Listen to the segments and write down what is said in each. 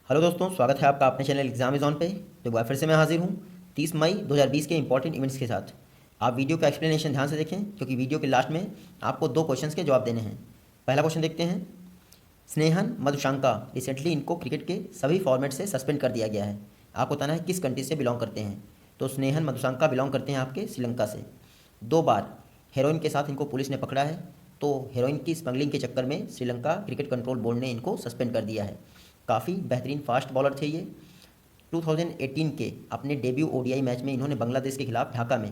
Hello दोस्तों, स्वागत है आपका अपने चैनल एग्जाम इज ऑन पे। तो एक बार फिर से मैं हाजिर हूँ 30 मई 2020 के इंपॉर्टेंट इवेंट्स के साथ। आप वीडियो का एक्सप्लेनेशन ध्यान से देखें क्योंकि वीडियो के लास्ट में आपको 2 क्वेश्चंस के जवाब देने हैं। पहला क्वेश्चन देखते हैं। स्नेहन मधुशंका, रिसेंटली इनको क्रिकेट के सभी फॉर्मेट से सस्पेंड कर दिया गया है। आपको बताना है किस कंट्री से बिलोंग करते हैं। तो स्नेहन मधुशंका बिलोंग करते हैं आपके श्रीलंका से। 2 बार हेरोइन के साथ इनको पुलिस ने पकड़ा है। तो हेरोइन की स्मगलिंग के चक्कर में श्रीलंका क्रिकेट कंट्रोल बोर्ड ने इनको सस्पेंड कर दिया है। काफ़ी बेहतरीन फास्ट बॉलर थे ये। 2018 के अपने डेब्यू ओडीआई मैच में इन्होंने बांग्लादेश के खिलाफ ढाका में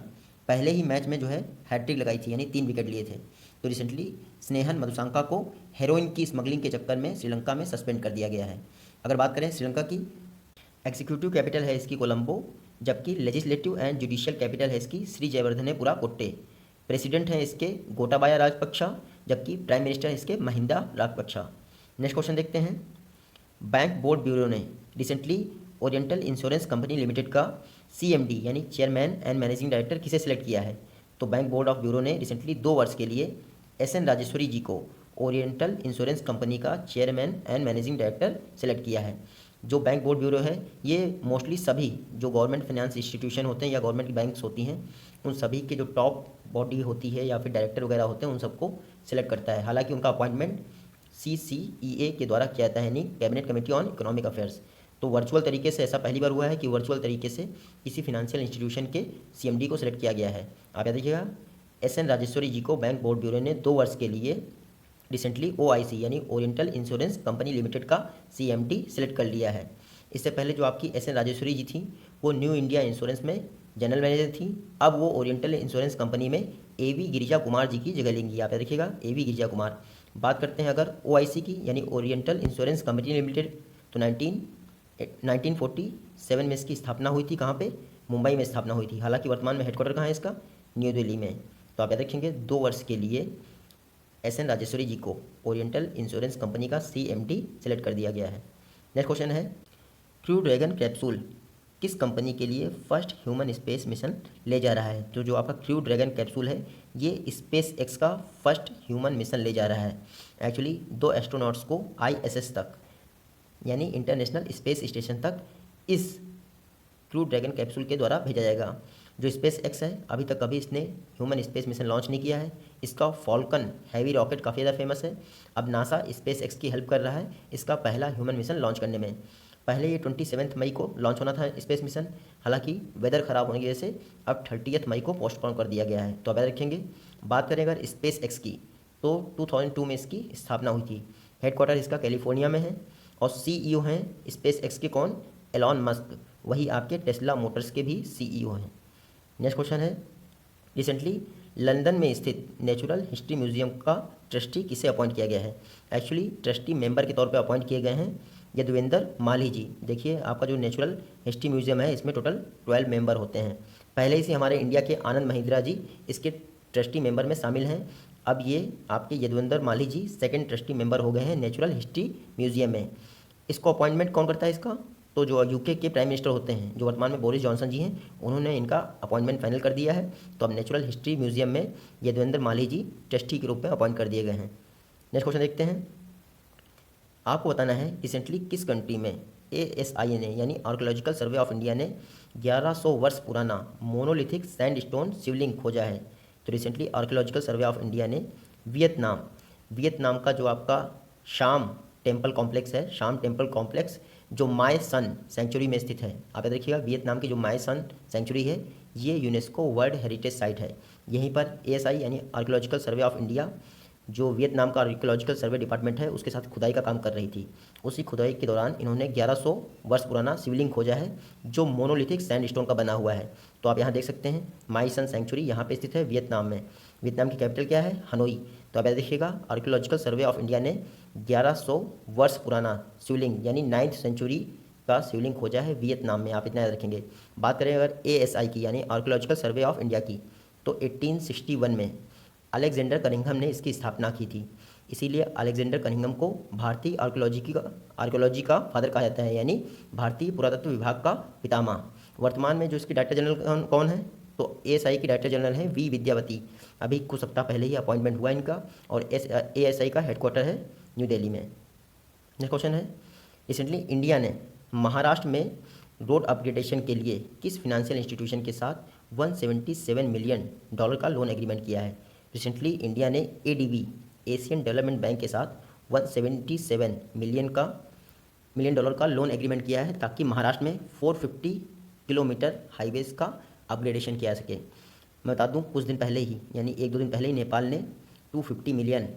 पहले ही मैच में जो है हैट्रिक लगाई थी, यानी 3 विकेट लिए थे। तो रिसेंटली स्नेहन मधुशंका को हेरोइन की स्मगलिंग के चक्कर में श्रीलंका में सस्पेंड कर दिया गया है। अगर बात करें श्रीलंका की, एग्जीक्यूटिव कैपिटल है इसकी कोलंबो, जबकि लेजिस्लेटिव एंड जुडिशियल कैपिटल है इसकी श्री जयवर्धनेपुरा कोट्टे। प्रेसिडेंट हैं इसके गोटाबाया राजपक्षा, जबकि प्राइम मिनिस्टर इसके महिंदा राजपक्षा। नेक्स्ट क्वेश्चन देखते हैं। बैंक बोर्ड ब्यूरो ने recently oriental insurance company limited का सीएमडी यानी चेयरमैन एंड मैनेजिंग डायरेक्टर किसे सिलेक्ट किया है। तो बैंक बोर्ड ऑफ ब्यूरो ने रिसेंटली 2 वर्ष के लिए एसएन राजेश्वरी जी को ओरिएंटल इंश्योरेंस कंपनी का chairman and managing director select किया है। जो बैंक बोर्ड ब्यूरो है ये मोस्टली सभी जो गवर्नमेंट फाइनेंस इंस्टीट्यूशन होते हैं या गवर्नमेंट बैंक्स होती हैं उन सभी के जो टॉप बॉडी होती है या फिर डायरेक्टर वगैरह होते हैं उन सबको सिलेक्ट करता है। हालांकि उनका अपॉइंटमेंट CCEA के द्वारा किया जाता है, यानी cabinet committee on economic affairs. तो वर्चुअल तरीके से ऐसा पहली बार हुआ है कि वर्चुअल तरीके से किसी फिनेंशियल इंस्टीट्यूशन के सीएमडी को सिलेक्ट किया गया है। आप याद देखिएगा, एसएन राजेश्वरी जी को बैंक बोर्ड ब्यूरो ने 2 वर्ष के लिए रिसेंटली OIC यानी ओरिएंटल इंश्योरेंस कंपनी लिमिटेड का CMD सिलेक्ट कर लिया है। इससे पहले जो आपकी एसएन राजेश्वरी जी थी वो न्यू इंडिया इंश्योरेंस में जनरल मैनेजर थी। अब वो ओरिएंटल इंश्योरेंस कंपनी में AV गिरिजा कुमार जी की जगह लेंगी। आप याद रखिएगा, AV गिरिजा कुमार। बात करते हैं अगर OIC की यानी ओरिएंटल इंश्योरेंस कंपनी लिमिटेड, तो 1947 में इसकी स्थापना हुई थी। कहाँ पे? मुंबई में स्थापना हुई थी। हालांकि वर्तमान में हेडक्वार्टर कहाँ है इसका? न्यू दिल्ली में। तो आप याद रखेंगे 2 वर्ष के लिए एसएन राजेश्वरी जी को ओरिएंटल इंश्योरेंस कंपनी का CMD सेलेक्ट कर दिया गया है। नेक्स्ट क्वेश्चन है, क्रू ड्रैगन कैप्सूल किस कंपनी के लिए फर्स्ट ह्यूमन स्पेस मिशन ले जा रहा है। तो जो आपका क्रू ड्रैगन कैप्सूल है ये स्पेस एक्स का फर्स्ट ह्यूमन मिशन ले जा रहा है। एक्चुअली 2 एस्ट्रोनॉट्स को ISS तक यानी इंटरनेशनल स्पेस स्टेशन तक इस क्रू ड्रैगन कैप्सूल के द्वारा भेजा जाएगा। जो स्पेस एक्स है अभी तक कभी इसने ह्यूमन स्पेस मिशन लॉन्च नहीं किया है। इसका फॉल्कन हैवी रॉकेट काफ़ी ज़्यादा फेमस है। अब नासा स्पेस एक्स की हेल्प कर रहा है इसका पहला ह्यूमन मिशन लॉन्च करने में। पहले ये 27 मई को लॉन्च होना था स्पेस मिशन, हालांकि वेदर ख़राब होने की वजह से अब 30 मई को पोस्टपोन कर दिया गया है। तो अब याद रखेंगे। बात करें अगर स्पेस एक्स की, तो 2002 में इसकी स्थापना हुई थी। हेडक्वार्टर इसका कैलिफोर्निया में है और CEO हैं स्पेस एक्स के कौन? Elon Musk. वही आपके टेस्ला मोटर्स के भी CEO हैं। नेक्स्ट क्वेश्चन है, रिसेंटली लंदन में स्थित नेचुरल हिस्ट्री म्यूजियम का ट्रस्टी किसे अपॉइंट किया गया है। एक्चुअली ट्रस्टी मेंबर के तौर पे अपॉइंट किए गए हैं यदुवेंद्र माली जी। देखिए आपका जो नेचुरल हिस्ट्री म्यूजियम है इसमें टोटल 12 मेंबर होते हैं। पहले ही से हमारे इंडिया के आनंद महिंद्रा जी इसके ट्रस्टी मेंबर में शामिल हैं। अब ये आपके यदुवेंद्र माली जी सेकेंड ट्रस्टी मेंबर हो गए हैं नेचुरल हिस्ट्री म्यूजियम में। इसको अपॉइंटमेंट कौन करता है इसका? तो जो UK के प्राइम मिनिस्टर होते हैं जो वर्तमान में बोरिस जॉनसन जी हैं उन्होंने इनका अपॉइंटमेंट फाइनल कर दिया है। तो अब नेचुरल हिस्ट्री म्यूजियम में यदुवेंद्र माली जी ट्रस्टी के रूप में अपॉइंट कर दिए गए हैं। नेक्स्ट क्वेश्चन देखते हैं। आपको बताना है रिसेंटली किस कंट्री में ASI ने यानी आर्कोलॉजिकल सर्वे ऑफ इंडिया ने 1100 वर्ष पुराना मोनोलिथिक सैंडस्टोन शिवलिंग खोजा है। तो recently archaeological survey of India ने वियतनाम का जो आपका शाम टेम्पल कॉम्प्लेक्स है, शाम टेम्पल कॉम्प्लेक्स जो माय सन सेंचुरी में स्थित है। आप याद रखिएगा, वियतनाम की जो माय सन सेंचुरी है ये यूनेस्को वर्ल्ड हेरिटेज साइट है। यहीं पर ASI यानी आर्कोलॉजिकल सर्वे ऑफ इंडिया जो वियतनाम का आर्कोलॉजिकल सर्वे डिपार्टमेंट है उसके साथ खुदाई का काम कर रही थी। उसी खुदाई के दौरान इन्होंने 1100 वर्ष पुराना शिवलिंग खोजा है जो मोनोलिथिक सैंडस्टोन का बना हुआ है। तो आप यहाँ देख सकते हैं माई सन सेंचुरी यहाँ पे स्थित है वियतनाम में। वियतनाम की कैपिटल क्या है? हनोई। तो आप याद देखिएगा, आर्कोलॉजिकल सर्वे ऑफ इंडिया ने 1100 वर्ष पुराना शिवलिंग यानी 9th सेंचुरी का शिवलिंग खोजा है वियतनाम में। आप इतना याद रखेंगे। बात करें अगर ASI की यानी आर्कोलॉजिकल सर्वे ऑफ इंडिया की, तो 1861 में अलेक्जेंडर कनिंघम ने इसकी स्थापना की थी। इसीलिए अलेक्जेंडर कनिंघम को भारतीय आर्कोलॉजी का फादर कहा जाता है, यानी भारतीय पुरातत्व विभाग का पितामह। वर्तमान में जो इसकी डायरेक्टर जनरल कौन है? तो ASI की डायरेक्टर जनरल है V विद्यावती। अभी कुछ सप्ताह पहले ही अपॉइंटमेंट हुआ इनका और ASI का हेडक्वार्टर है न्यू दिल्ली में। नेक्स्ट क्वेश्चन है, रिसेंटली इंडिया ने महाराष्ट्र में रोड अपग्रेडेशन के लिए किस फिनेंशियल इंस्टीट्यूशन के साथ $177 मिलियन का लोन एग्रीमेंट किया है? रिसेंटली इंडिया ने एडीबी एशियन डेवलपमेंट बैंक के साथ 177 मिलियन का लोन एग्रीमेंट किया है ताकि महाराष्ट्र में 450 किलोमीटर हाईवेज का अपग्रेडेशन किया जा सके। मैं बता दूं कुछ दिन पहले ही यानी 1-2 दिन पहले ही नेपाल ने $250 मिलियन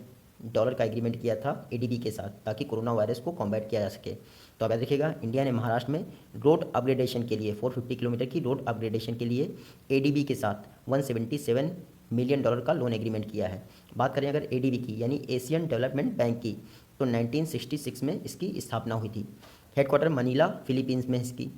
का एग्रीमेंट किया था एडीबी के साथ ताकि कोरोना वायरस को कॉम्बैट किया जा सके। तो आप याद रखिएगा, इंडिया ने महाराष्ट्र में रोड अपग्रेडेशन के लिए 450 किलोमीटर की रोड अपग्रेडेशन के लिए एडीबी के साथ $177 मिलियन का लोन एग्रीमेंट किया है। बात करें अगर एडीबी की यानी एशियन डेवलपमेंट बैंक की, तो 1966 में इसकी स्थापना हुई थी। हेडक्वार्टर मनीला फिलीपींस में इसकी,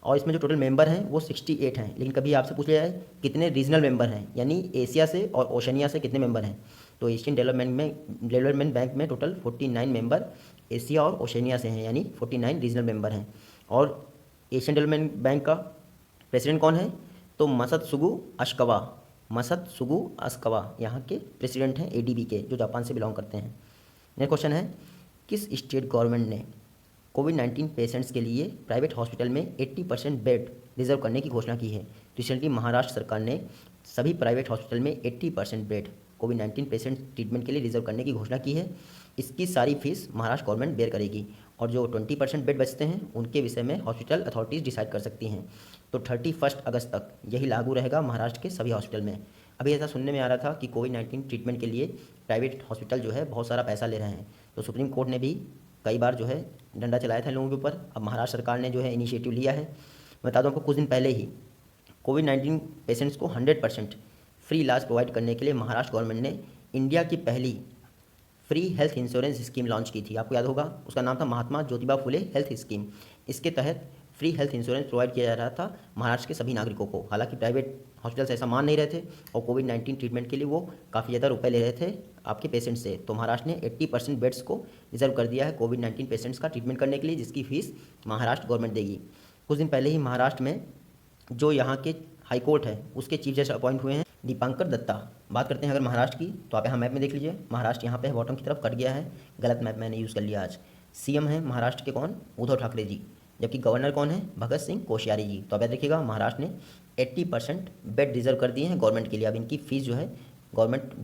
और इसमें जो टोटल मेंबर हैं वो 68 हैं। लेकिन कभी आपसे पूछ लिया जाए कितने रीजनल मेंबर हैं, यानी एशिया से और ओशनिया से कितने मेंबर हैं, तो एशियन डेवलपमेंट बैंक में टोटल 49 मेंबर एशिया और ओशनिया से हैं, यानी 49 रीजनल मेंबर हैं। और एशियन डेवलपमेंट बैंक का प्रेसिडेंट कौन है? तो मसद सुगु अस्कवा यहाँ के प्रेसिडेंट हैं एडीबी के, जो जापान से बिलोंग करते हैं। नेक्स्ट क्वेश्चन है, किस स्टेट गवर्नमेंट ने कोविड-19 पेशेंट्स के लिए प्राइवेट हॉस्पिटल में 80% बेड रिजर्व करने की घोषणा की है? रिसेंटली महाराष्ट्र सरकार ने सभी प्राइवेट हॉस्पिटल में 80% बेड कोविड-19 पेशेंट ट्रीटमेंट के लिए रिजर्व करने की घोषणा की है। इसकी सारी फीस महाराष्ट्र गवर्नमेंट बेयर करेगी और जो 20% बेड बचते हैं उनके विषय में हॉस्पिटल अथॉरिटीज़ डिसाइड कर सकती हैं। तो 31 अगस्त तक यही लागू रहेगा महाराष्ट्र के सभी हॉस्पिटल में। अभी ऐसा सुनने में आ रहा था कि कोविड-19 ट्रीटमेंट के लिए प्राइवेट हॉस्पिटल जो है बहुत सारा पैसा ले रहे हैं, तो सुप्रीम कोर्ट ने भी कई बार जो है डंडा चलाया था लोगों के ऊपर। अब महाराष्ट्र सरकार ने जो है इनिशिएटिव लिया है। बता दूं आपको, कुछ दिन पहले ही कोविड-19 पेशेंट्स को 100% फ्री इलाज प्रोवाइड करने के लिए महाराष्ट्र गवर्नमेंट ने इंडिया की पहली free health insurance scheme launch की थी। आपको याद होगा, उसका नाम था महात्मा ज्योतिबा फुले हेल्थ स्कीम। इसके तहत फ्री हेल्थ इंश्योरेंस प्रोवाइड किया जा रहा था महाराष्ट्र के सभी नागरिकों को। हालांकि प्राइवेट हॉस्पिटल्स ऐसा मान नहीं रहे थे और कोविड-19 ट्रीटमेंट के लिए वो काफ़ी ज़्यादा रुपए ले रहे थे आपके पेशेंट से। तो महाराष्ट्र ने 80% बेड्स को रिजर्व कर दिया है कोविड-19 पेशेंट्स का ट्रीटमेंट करने के लिए, जिसकी फीस महाराष्ट्र गवर्नमेंट देगी। कुछ दिन पहले ही महाराष्ट्र में जो यहाँ के हाईकोर्ट है उसके चीफ जज अपॉइंट हुए हैं दीपांकर दत्ता। बात करते हैं अगर महाराष्ट्र की, तो आप यहाँ मैप में देख लीजिए, महाराष्ट्र यहाँ पे बॉटम की तरफ कट गया है, गलत मैप मैंने यूज़ कर लिया आज। सीएम है महाराष्ट्र के कौन? उद्धव ठाकरे जी, जबकि गवर्नर कौन है? भगत सिंह कोश्यारी जी। तो आप याद रखिएगा, महाराष्ट्र ने 80% बेड रिजर्व कर दिए हैं गवर्नमेंट के लिए। अब इनकी फीस जो है गवर्नमेंट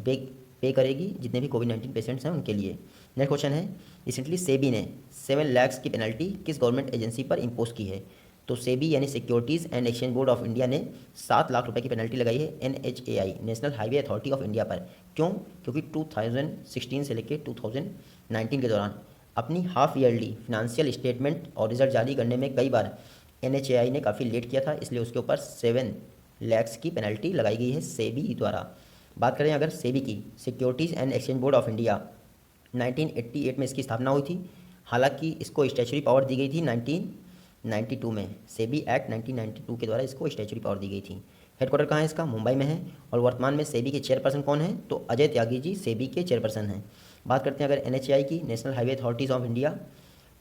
पे करेगी जितने भी कोविड-19 पेशेंट्स हैं उनके लिए। नेक्स्ट क्वेश्चन है, रिसेंटली सेबी ने 7 लाख की पेनल्टी किस गवर्नमेंट एजेंसी पर इम्पोज की है? तो सेबी यानी securities and exchange board of India ने 7 लाख रुपए की पेनल्टी लगाई है NHAI national highway authority of India पर। क्यों? क्योंकि 2016 से लेकर 2019 के दौरान अपनी हाफ ईयरली फिनेंशियल स्टेटमेंट और रिजल्ट जारी करने में कई बार NHAI ने काफ़ी लेट किया था, इसलिए उसके ऊपर 7 लाख की पेनल्टी लगाई गई है सेबी द्वारा। बात करें अगर सेबी की, securities and exchange board of India 1988 में इसकी स्थापना हुई थी। हालांकि इसको स्टैच्यूटरी पावर दी गई थी 1992 में, सेबी एक्ट 1992 के द्वारा इसको स्टैच्यूटरी पावर दी गई थी। हेडक्वार्टर कहाँ है इसका? मुंबई में है। और वर्तमान में सेबी के चेयरपर्सन कौन है? तो अजय त्यागी जी सेबी के चेयरपर्सन हैं। बात करते हैं अगर NHAI की, national highway authorities of India,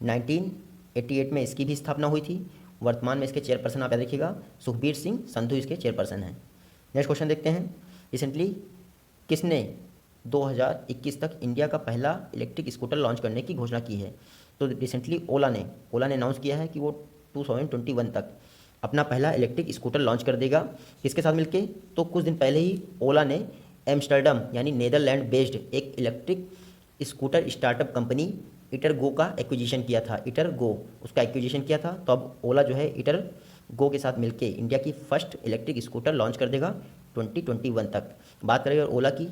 1988 में इसकी भी स्थापना हुई थी। वर्तमान में इसके चेयरपर्सन आप याद रखिएगा सुखबीर सिंह संधू इसके चेयरपर्सन हैं। नेक्स्ट क्वेश्चन देखते हैं, रिसेंटली किसने 2021 तक इंडिया का पहला इलेक्ट्रिक स्कूटर लॉन्च करने की घोषणा की है? तो रिसेंटली ओला ने अनाउंस किया है कि वो 2021 तक अपना पहला इलेक्ट्रिक स्कूटर लॉन्च कर देगा। किसके साथ मिलके? तो कुछ दिन पहले ही ओला ने एम्स्टर्डम यानी नीदरलैंड बेस्ड एक इलेक्ट्रिक स्कूटर स्टार्टअप कंपनी इटरगो का एक्विजिशन किया था। इटरगो उसका एक्विजिशन किया था। तो अब ओला जो है इटरगो के साथ मिलके इंडिया की फर्स्ट इलेक्ट्रिक स्कूटर लॉन्च कर देगा 2021 तक। बात करें अगर ओला की,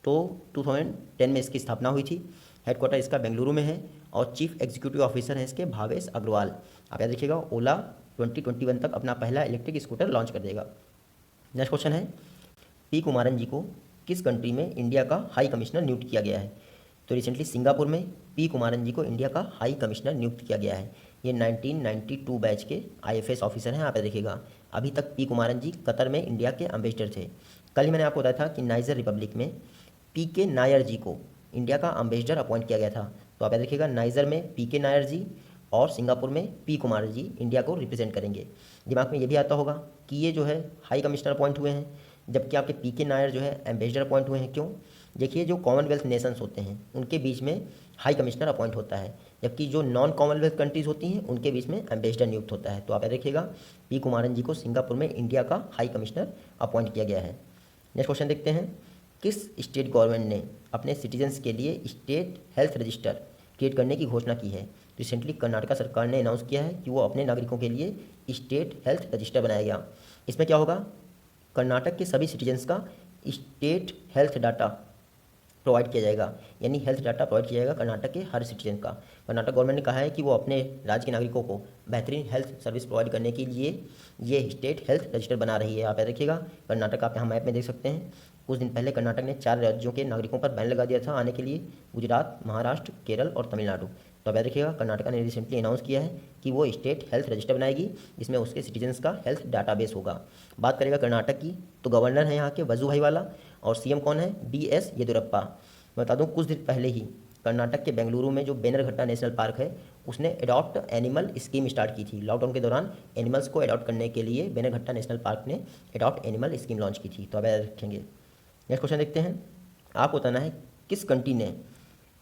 तो 2010 में इसकी स्थापना हुई थी। हेडक्वार्टर इसका बेंगलुरु में है और चीफ एग्जीक्यूटिव ऑफिसर हैं इसके भावेश अग्रवाल। आप याद रखिएगा, ओला 2021 तक अपना पहला इलेक्ट्रिक स्कूटर लॉन्च कर देगा। नेक्स्ट क्वेश्चन है, पी कुमारन जी को किस कंट्री में इंडिया का हाई कमिश्नर नियुक्त किया गया है? तो रिसेंटली सिंगापुर में पी कुमारन जी को इंडिया का हाई कमिश्नर नियुक्त किया गया है। ये 1992 बैच के IFS ऑफिसर हैं। आप याद रखिएगा, अभी तक पी कुमारन जी कतर में इंडिया के एम्बेसडर थे। कल ही मैंने आपको बताया था कि नाइजर रिपब्लिक में PK नायर जी को इंडिया का एम्बेसडर अपॉइंट किया गया था। तो आप याद रखिएगा, नाइजर में PK नायर जी और सिंगापुर में पी कुमार जी इंडिया को रिप्रेजेंट करेंगे। दिमाग में ये भी आता होगा कि ये जो है हाई कमिश्नर अपॉइंट हुए हैं, जबकि आपके PK नायर जो है एम्बेसडर अपॉइंट हुए हैं। क्यों? देखिए, जो कॉमनवेल्थ नेशंस होते हैं उनके बीच में हाई कमिश्नर अपॉइंट होता है। जबकि जो नॉन कॉमनवेल्थ कंट्रीज़ होती हैं उनके बीच में एम्बेसडर नियुक्त होता है। तो आप याद रखिएगा, पी कुमारन जी को सिंगापुर में इंडिया का हाई कमिश्नर अपॉइंट किया गया है। नेक्स्ट क्वेश्चन देखते हैं, किस स्टेट गवर्नमेंट ने अपने सिटीजन्स के लिए स्टेट हेल्थ रजिस्टर क्रिएट करने की घोषणा की है? रिसेंटली कर्नाटका सरकार ने अनाउंस किया है कि वो अपने नागरिकों के लिए स्टेट हेल्थ रजिस्टर बनाया गया। इसमें क्या होगा, कर्नाटक के सभी सिटीजन्स का स्टेट हेल्थ डाटा प्रोवाइड किया जाएगा, यानी हेल्थ डाटा प्रोवाइड किया जाएगा कर्नाटक के हर सिटीजन का। कर्नाटक गवर्नमेंट ने कहा है कि वो अपने राज्य के नागरिकों को बेहतरीन हेल्थ सर्विस प्रोवाइड करने के लिए ये स्टेट हेल्थ रजिस्टर बना रही है। आप याद रखिएगा, कर्नाटक आप यहाँ मैप में देख सकते हैं। कुछ दिन पहले कर्नाटक ने 4 राज्यों के नागरिकों पर बैन लगा दिया था आने के लिए, गुजरात, महाराष्ट्र, केरल और तमिलनाडु। तो आप याद रखिएगा, कर्नाटक ने रिसेंटली अनाउंस किया है कि वो स्टेट हेल्थ रजिस्टर बनाएगी, जिसमें उसके सिटीजन्स का हेल्थ डाटाबेस होगा। बात करेगा कर्नाटक की, तो गवर्नर है यहाँ के वजुभाई वाला, और सीएम कौन है, BS येदियुरप्पा। मैं बता दूं, कुछ दिन पहले ही कर्नाटक के बेंगलुरु में जो बेनरघट्टा नेशनल पार्क है, उसने अडॉप्ट एनिमल स्कीम स्टार्ट की थी। लॉकडाउन के दौरान एनिमल्स को अडॉप्ट करने के लिए बेनरघट्टा नेशनल पार्क ने अडॉप्ट एनिमल स्कीम लॉन्च की थी। तो अब याद रखेंगे। नेक्स्ट क्वेश्चन देखते हैं, आपको बताना है किस कंट्री ने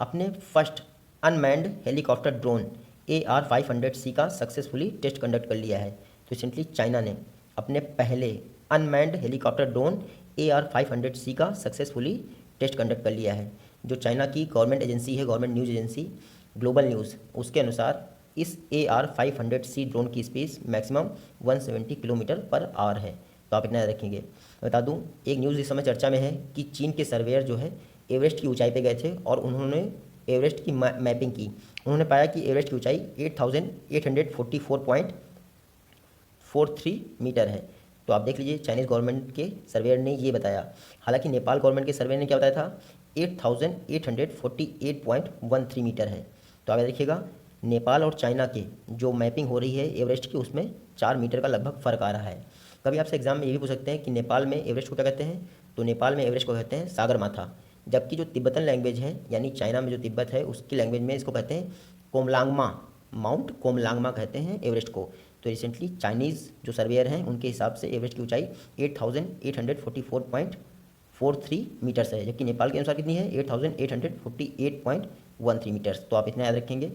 अपने first unmanned helicopter drone AR-500C का सक्सेसफुली टेस्ट कंडक्ट कर लिया है? तो रिसेंटली चाइना ने अपने पहले अनमैन्ड हेलीकॉप्टर ड्रोन AR-500C का सक्सेसफुली टेस्ट कंडक्ट कर लिया है। जो चाइना की गवर्नमेंट एजेंसी है, government news agency global news, उसके अनुसार इस AR-500C ड्रोन की speed maximum 170 kilometre per hour है। तो आप इतना याद रखेंगे। बता दूं, एक न्यूज़ इस समय चर्चा में है कि चीन के सर्वेयर जो है एवरेस्ट की ऊंचाई पे गए थे और उन्होंने एवरेस्ट की मैपिंग की। उन्होंने पाया कि एवरेस्ट की ऊंचाई 8844.43 मीटर है। तो आप देख लीजिए, चाइनीज़ गवर्नमेंट के सर्वेयर ने ये बताया। हालांकि नेपाल गवर्नमेंट के सर्वे ने क्या बताया था, 8848.13 मीटर है। तो आप याद रखिएगा, नेपाल और चाइना के जो मैपिंग हो रही है एवरेस्ट की, उसमें 4 मीटर का लगभग फ़र्क आ रहा है। कभी आपसे एग्जाम में ये भी पूछ सकते हैं कि नेपाल में एवरेस्ट को क्या कहते हैं? तो नेपाल में एवरेस्ट को कहते हैं सागर माथा। जबकि जो तिब्बतन लैंग्वेज है, यानी चाइना में जो तिब्बत है उसकी लैंग्वेज में इसको कहते हैं कोमलांगमा, माउंट कोमलांगमा कहते हैं एवरेस्ट को। तो रिसेंटली चाइनीज़ जो सर्वेयर हैं उनके हिसाब से एवरेस्ट की ऊंचाई 8844.43 मीटर्स है, जबकि नेपाल के अनुसार कितनी है, 8848.13 मीटर्स। तो आप इतना याद रखेंगे।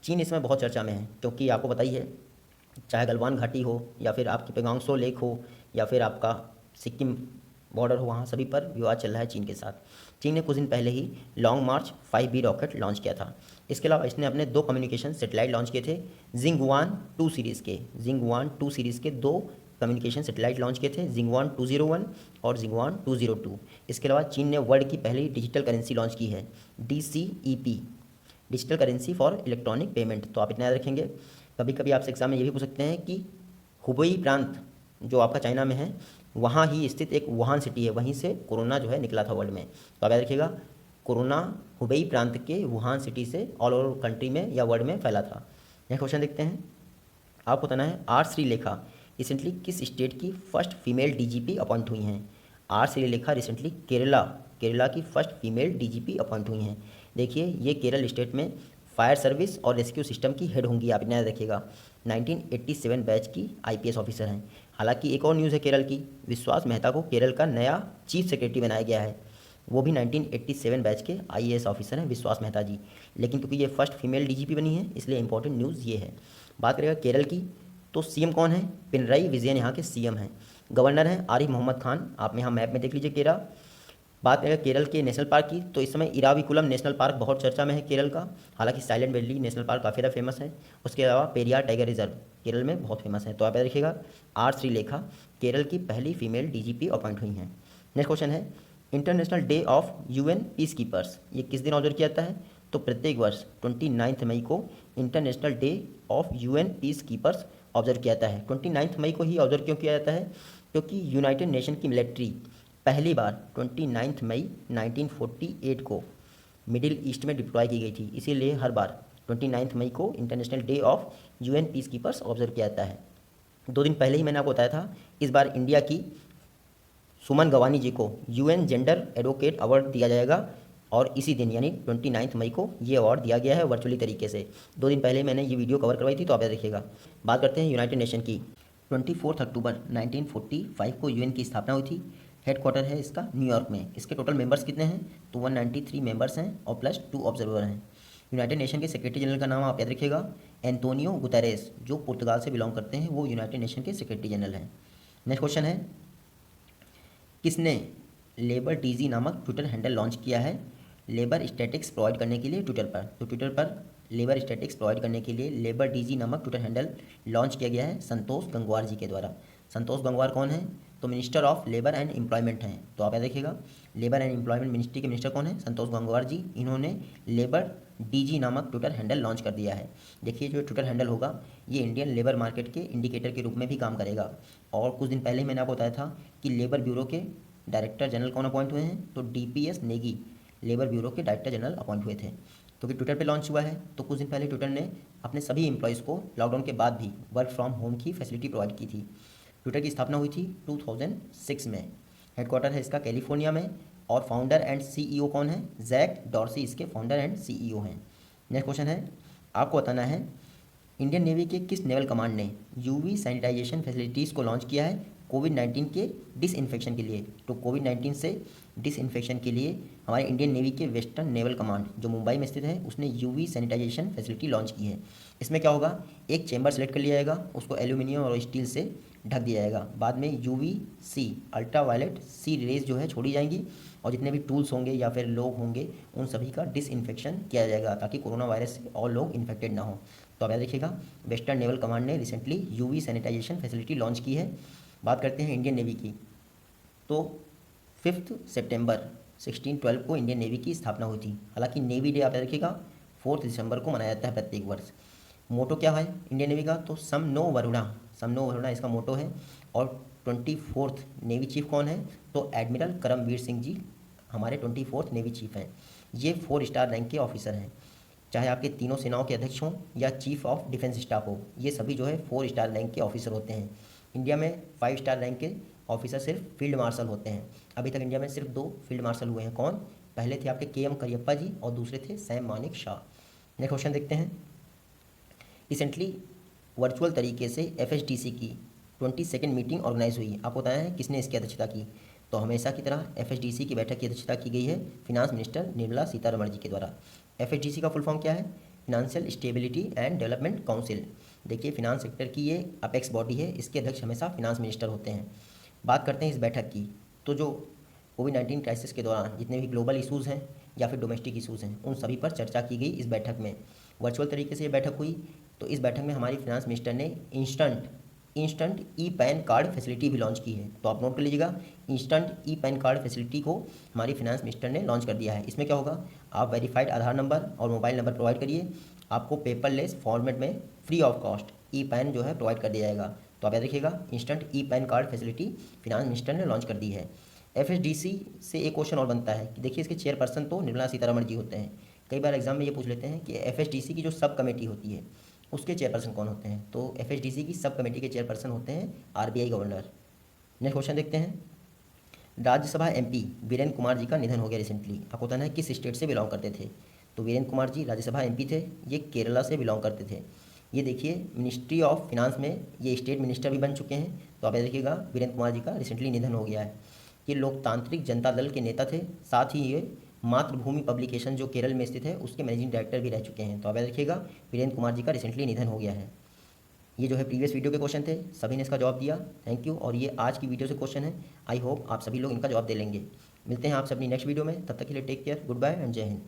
चीन इसमें बहुत चर्चा में है, क्योंकि आपको पता ही है, चाहे गलवान घाटी हो या फिर आपकी पेगांग त्सो लेक हो या फिर आपका सिक्किम बॉर्डर हो, वहाँ सभी पर विवाद चल रहा है चीन के साथ। चीन ने कुछ दिन पहले ही लॉन्ग मार्च 5B रॉकेट लॉन्च किया था। इसके अलावा इसने अपने 2 कम्युनिकेशन सैटेलाइट लॉन्च किए थे, जिंगवान 2 सीरीज़ के 2 कम्युनिकेशन सैटेलाइट लॉन्च किए थे, जिंगवान 201 और जिंगवान 202। इसके अलावा चीन ने वर्ल्ड की पहली डिजिटल करेंसी लॉन्च की है, DCEP, digital currency for electronic payment. तो आप इतना याद रखेंगे। कभी कभी आपसे एग्जाम में ये भी पूछ सकते हैं कि हुबेई प्रांत जो आपका चाइना में है, वहाँ ही स्थित एक वुहान सिटी है, वहीं से कोरोना जो है निकला था वर्ल्ड में। तो आप याद रखिएगा, कोरोना हुबेई प्रांत के वुहान सिटी से ऑल ओवर कंट्री में या वर्ल्ड में फैला था। नेक्स्ट क्वेश्चन देखते हैं, आपको बताना है आर श्रीलेखा रिसेंटली किस स्टेट की फर्स्ट फीमेल DGP अपॉइंट हुई हैं? आर श्रीलेखा रिसेंटली केरला की फर्स्ट फीमेल DGP अपॉइंट हुई हैं। देखिए, ये केरल स्टेट में फायर सर्विस और रेस्क्यू सिस्टम की हेड होंगी। आप इतना याद रखिएगा। 1987 बैच की IPS ऑफिसर हैं। हालांकि एक और न्यूज़ है केरल की, विश्वास मेहता को केरल का नया चीफ सेक्रेटरी बनाया गया है। वो भी 1987 बैच के IAS ऑफिसर हैं विश्वास मेहता जी। लेकिन क्योंकि ये फर्स्ट फीमेल DGP बनी है, इसलिए इंपॉर्टेंट न्यूज़ ये है। बात करेगा केरल की, तो CM कौन है? पिनराई विजयन यहाँ के CM हैं। गवर्नर हैं आरिफ मोहम्मद खान। आप यहाँ मैप में देख लीजिए केरल। बात करें केरल के नेशनल पार्क की, तो इस समय इराविकुलम नेशनल पार्क बहुत चर्चा में है केरल का। हालांकि साइलेंट वैली नेशनल पार्क काफ़ी ज़्यादा फेमस है। उसके अलावा पेरियार टाइगर रिजर्व केरल में बहुत फेमस है। तो आप याद रखिएगा, आर श्रीलेखा केरल की पहली फीमेल DGP अपॉइंट हुई हैं। नेक्स्ट क्वेश्चन है, international day of UN peace keepers ये किस दिन ऑब्जर्व किया जाता है? तो प्रत्येक वर्ष 29 मई को international day of UN peace keepers observe किया जाता है। 29 मई को ही ऑब्जर्व क्यों किया जाता है? क्योंकि यूनाइटेड नेशन की मिलिट्री पहली बार 29 मई 1948 को मिडिल ईस्ट में डिप्लॉय की गई थी। इसीलिए हर बार 29 मई को international day of UN peace keepers observe किया जाता है। 2 दिन पहले ही मैंने आपको बताया था, इस बार इंडिया की सुमन गवानी जी को UN जेंडर एडवोकेट अवार्ड दिया जाएगा और इसी दिन यानी 29 मई को ये अवार्ड दिया गया है वर्चुअली तरीके से। 2 दिन पहले मैंने ये वीडियो कवर करवाई थी, तो आप याद रखिएगा। बात करते हैं यूनाइटेड नेशन की। 24 अक्टूबर 1945 को UN की स्थापना हुई थी। हेडक्वार्टर है इसका न्यूयॉर्क में। इसके टोटल मेंबर्स कितने हैं? तो 193 मेंबर्स हैं और प्लस 2 ऑब्जर्वर हैं। यूनाइटेड नेशन के सेक्रेटरी जनरल का नाम आप याद रखिएगा, एंटोनियो गुतेरेस, जो पुर्तगाल से बिलोंग करते हैं, वो यूनाइटेड नेशन के सेक्रेटरी जनरल हैं। नेक्स्ट क्वेश्चन है, किसने लेबर डीजी नामक ट्विटर हैंडल लॉन्च किया है लेबर स्टैटिक्स प्रोवाइड करने के लिए ट्विटर पर? तो ट्विटर पर लेबर स्टैटिक्स प्रोवाइड करने के लिए लेबर डीजी नामक ट्विटर हैंडल लॉन्च किया गया है संतोष गंगवार जी के द्वारा। संतोष गंगवार कौन है? तो minister of labour and employment हैं। तो आप याद देखिएगा, लेबर एंड एम्प्लॉयमेंट मिनिस्ट्री के मिनिस्टर कौन है? संतोष गंगवार जी। इन्होंने लेबर डीजी नामक ट्विटर हैंडल लॉन्च कर दिया है। देखिए, जो ट्विटर हैंडल होगा ये इंडियन लेबर मार्केट के इंडिकेटर के रूप में भी काम करेगा। और कुछ दिन पहले मैंने आपको बताया था कि लेबर ब्यूरो के डायरेक्टर जनरल कौन अपॉइंट हुए हैं? तो डीपीएस नेगी लेबर ब्यूरो के डायरेक्टर जनरल अपॉइंट हुए थे। तो कि ट्विटर पे लॉन्च हुआ है, तो कुछ दिन पहले ट्विटर ने अपने सभी एम्प्लॉयज़ को लॉकडाउन के बाद भी वर्क फ्रॉम होम की फैसिलिटी प्रोवाइड की थी। ट्विटर की स्थापना हुई थी 2006 में। हेडक्वार्टर है इसका कैलिफोर्निया में। और फाउंडर एंड सीईओ कौन है? जैक डॉर्सी इसके फाउंडर एंड सीईओ हैं। नेक्स्ट क्वेश्चन है, आपको बताना है इंडियन नेवी के किस नेवल कमांड ने यूवी सैनिटाइजेशन फैसिलिटीज़ को लॉन्च किया है कोविड-19 के डिसइंफेक्शन के लिए? तो कोविड-19 से डिसइंफेक्शन के लिए हमारे इंडियन नेवी के वेस्टर्न नेवल कमांड जो मुंबई में स्थित है उसने यूवी सैनिटाइजेशन फैसिलिटी लॉन्च की है। इसमें क्या होगा, एक चेंबर सेलेक्ट कर लिया जाएगा, उसको एल्यूमिनियम और स्टील से ढक दिया जाएगा। बाद में यूवी सी अल्ट्रा वायलेट सी रेज जो है छोड़ी जाएंगी और जितने भी टूल्स होंगे या फिर लोग होंगे उन सभी का डिसइंफेक्शन किया जाएगा ताकि कोरोना वायरस से और लोग इन्फेक्टेड ना हो। तो आप याद रखिएगा, वेस्टर्न नेवल कमांड ने recently UV sanitisation facility launch की है। बात करते हैं इंडियन नेवी की, तो 5 सितंबर 1612 को इंडियन नेवी की स्थापना हुई थी। हालांकि नेवी डे आप याद रखिएगा 4 दिसंबर को मनाया जाता है प्रत्येक वर्ष। मोटो क्या है इंडियन नेवी का? तो सम नो वरुणा इसका मोटो है। और 24th नेवी चीफ कौन है? तो एडमिरल करमवीर सिंह जी हमारे 24th नेवी चीफ हैं। ये 4 स्टार रैंक के ऑफिसर हैं। चाहे आपके तीनों सेनाओं के अध्यक्ष हों या चीफ ऑफ डिफेंस स्टाफ हो, ये सभी जो है 4 स्टार रैंक के ऑफिसर होते हैं। इंडिया में 5 स्टार रैंक के ऑफिसर सिर्फ फील्ड मार्शल होते हैं। अभी तक इंडिया में सिर्फ 2 फील्ड मार्शल हुए हैं। कौन? पहले थे आपके के एम करियप्पा जी और दूसरे थे Sam Manik Shah. Next question देखते हैं, रिसेंटली वर्चुअल तरीके से FSDC की 22nd मीटिंग ऑर्गेनाइज हुई। आपको बताया है किसने इसकी अध्यक्षता की? तो हमेशा की तरह FSDC की बैठक की अध्यक्षता की गई है फिनांस मिनिस्टर निर्मला सीतारमण जी के द्वारा। FSDC का फुल फॉर्म क्या है? Financial stability and development council. देखिए, फिनांस सेक्टर की ये अपेक्स बॉडी है, इसके अध्यक्ष हमेशा फिनांस मिनिस्टर होते हैं। बात करते हैं इस बैठक की, तो जो कोविड-19 क्राइसिस के दौरान जितने भी ग्लोबल इशूज़ हैं या फिर डोमेस्टिक इशूज़ हैं उन सभी पर चर्चा की गई इस बैठक में। वर्चुअल तरीके से ये बैठक हुई। तो इस बैठक में हमारी फिनांस मिनिस्टर ने instant e PAN card facility भी लॉन्च की है। तो आप नोट कर लीजिएगा, instant e PAN card facility को हमारी फिनांस मिनिस्टर ने लॉन्च कर दिया है। इसमें क्या होगा, आप वेरीफाइड आधार नंबर और मोबाइल नंबर प्रोवाइड करिए, आपको पेपरलेस फॉर्मेट में free of cost e PAN जो है प्रोवाइड कर दिया जाएगा। तो आप याद रखिएगा, instant e PAN card facility finance minister ने लॉन्च कर दी है। FSDC से एक क्वेश्चन और बनता है कि देखिए, इसके चेयरपर्सन तो निर्मला सीतारमण जी होते हैं। कई बार एग्जाम में ये पूछ लेते हैं कि FSDC की जो सब कमेटी होती है उसके चेयरपर्सन कौन होते हैं? तो FSDC की सब कमेटी के चेयरपर्सन होते हैं RBI गवर्नर। नेक्स्ट क्वेश्चन देखते हैं, राज्यसभा MP वीरेंद्र कुमार जी का निधन हो गया रिसेंटली। आपको बताना है किस स्टेट से बिलोंग करते थे? तो वीरेंद्र कुमार जी राज्यसभा MP थे, ये केरला से बिलोंग करते थे। ये देखिए, मिनिस्ट्री ऑफ फिनांस में ये स्टेट मिनिस्टर भी बन चुके हैं। तो आप देखिएगा, वीरेंद्र कुमार जी का रिसेंटली निधन हो गया है। ये लोकतांत्रिक जनता दल के नेता थे, साथ ही ये मातृभूमि पब्लिकेशन जो केरल में स्थित है उसके मैनेजिंग डायरेक्टर भी रह चुके हैं। तो आप याद रखिएगा, वीरेंद्र कुमार जी का रिसेंटली निधन हो गया है। ये जो है प्रीवियस वीडियो के क्वेश्चन थे, सभी ने इसका जवाब दिया, थैंक यू। और ये आज की वीडियो से क्वेश्चन है, आई होप आप सभी लोग इनका जवाब दे लेंगे। मिलते हैं आप सभी नेक्स्ट वीडियो में, तब तक के लिए take care, goodbye and जय हिंद।